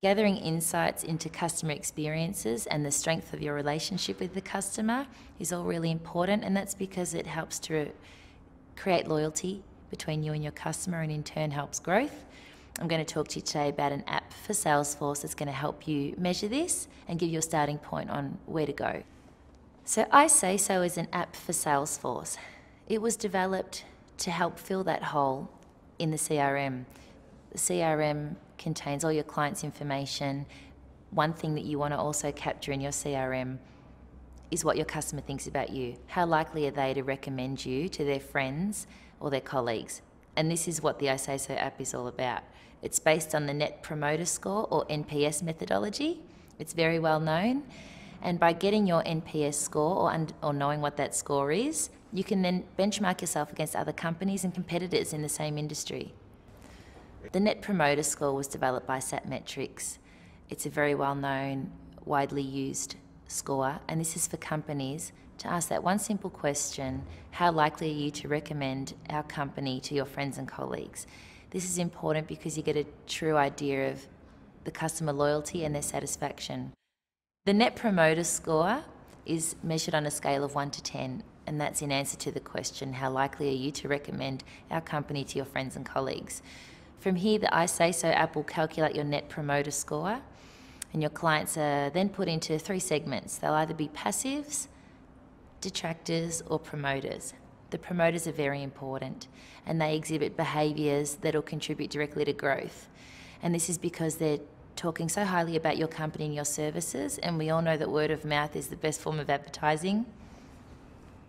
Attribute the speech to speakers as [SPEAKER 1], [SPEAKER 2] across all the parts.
[SPEAKER 1] Gathering insights into customer experiences and the strength of your relationship with the customer is all really important, and that's because it helps to create loyalty between you and your customer and in turn helps growth. I'm going to talk to you today about an app for Salesforce that's going to help you measure this and give you a starting point on where to go. So isayso is an app for Salesforce. It was developed to help fill that hole in the CRM. The CRM contains all your clients' information. One thing that you want to also capture in your CRM is what your customer thinks about you. How likely are they to recommend you to their friends or their colleagues? And this is what the isayso app is all about. It's based on the Net Promoter Score, or NPS methodology. It's very well known. And by getting your NPS score or knowing what that score is, you can then benchmark yourself against other companies and competitors in the same industry. The Net Promoter Score was developed by Satmetrics. It's a very well-known, widely used score, and this is for companies to ask that one simple question: how likely are you to recommend our company to your friends and colleagues? This is important because you get a true idea of the customer loyalty and their satisfaction. The Net Promoter Score is measured on a scale of 1 to 10, and that's in answer to the question, how likely are you to recommend our company to your friends and colleagues? From here, the isayso app will calculate your Net Promoter Score, and your clients are then put into 3 segments. They'll either be passives, detractors, or promoters. The promoters are very important, and they exhibit behaviours that will contribute directly to growth. And this is because they're talking so highly about your company and your services, and we all know that word of mouth is the best form of advertising.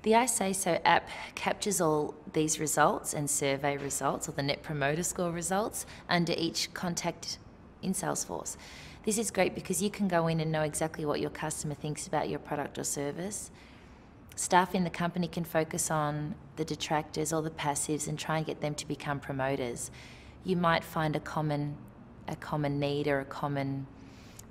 [SPEAKER 1] The isayso app captures all these results and survey results, or the Net Promoter Score results, under each contact in Salesforce. This is great because you can go in and know exactly what your customer thinks about your product or service. Staff in the company can focus on the detractors or the passives and try and get them to become promoters. You might find a common need or a common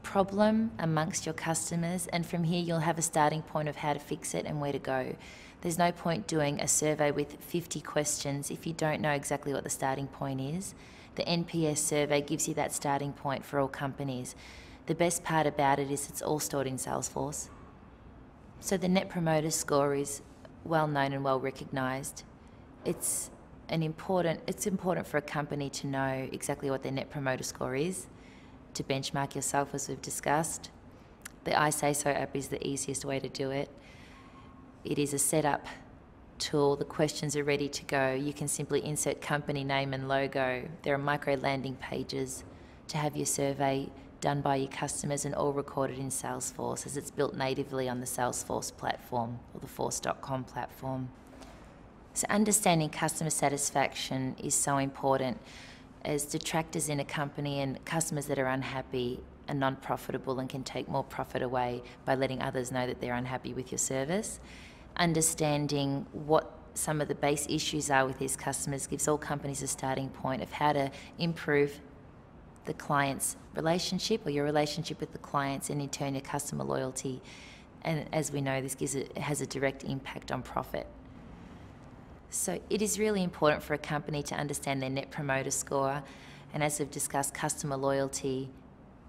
[SPEAKER 1] problem amongst your customers, and from here you'll have a starting point of how to fix it and where to go. There's no point doing a survey with 50 questions if you don't know exactly what the starting point is. The NPS survey gives you that starting point for all companies. The best part about it is it's all stored in Salesforce. So the Net Promoter Score is well known and well recognised. It's important for a company to know exactly what their Net Promoter Score is, to benchmark yourself, as we've discussed. The isayso app is the easiest way to do it. It is a setup tool. The questions are ready to go. You can simply insert company name and logo. There are micro landing pages to have your survey done by your customers and all recorded in Salesforce, as it's built natively on the Salesforce platform, or the force.com platform. So understanding customer satisfaction is so important, as detractors in a company and customers that are unhappy are non-profitable and can take more profit away by letting others know that they're unhappy with your service. Understanding what some of the base issues are with these customers gives all companies a starting point of how to improve the client's relationship, or your relationship with the clients, and in turn your customer loyalty. And as we know, this has a direct impact on profit. So it is really important for a company to understand their Net Promoter Score, and as we've discussed, customer loyalty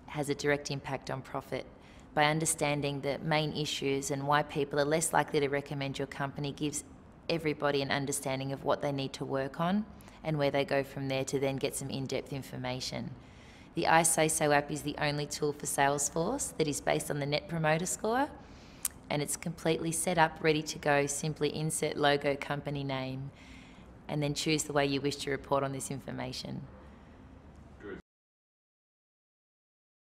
[SPEAKER 1] has a direct impact on profit. By understanding the main issues and why people are less likely to recommend your company gives everybody an understanding of what they need to work on and where they go from there to then get some in-depth information. The isayso app is the only tool for Salesforce that is based on the Net Promoter Score, and it's completely set up, ready to go. Simply insert logo, company name, and then choose the way you wish to report on this information.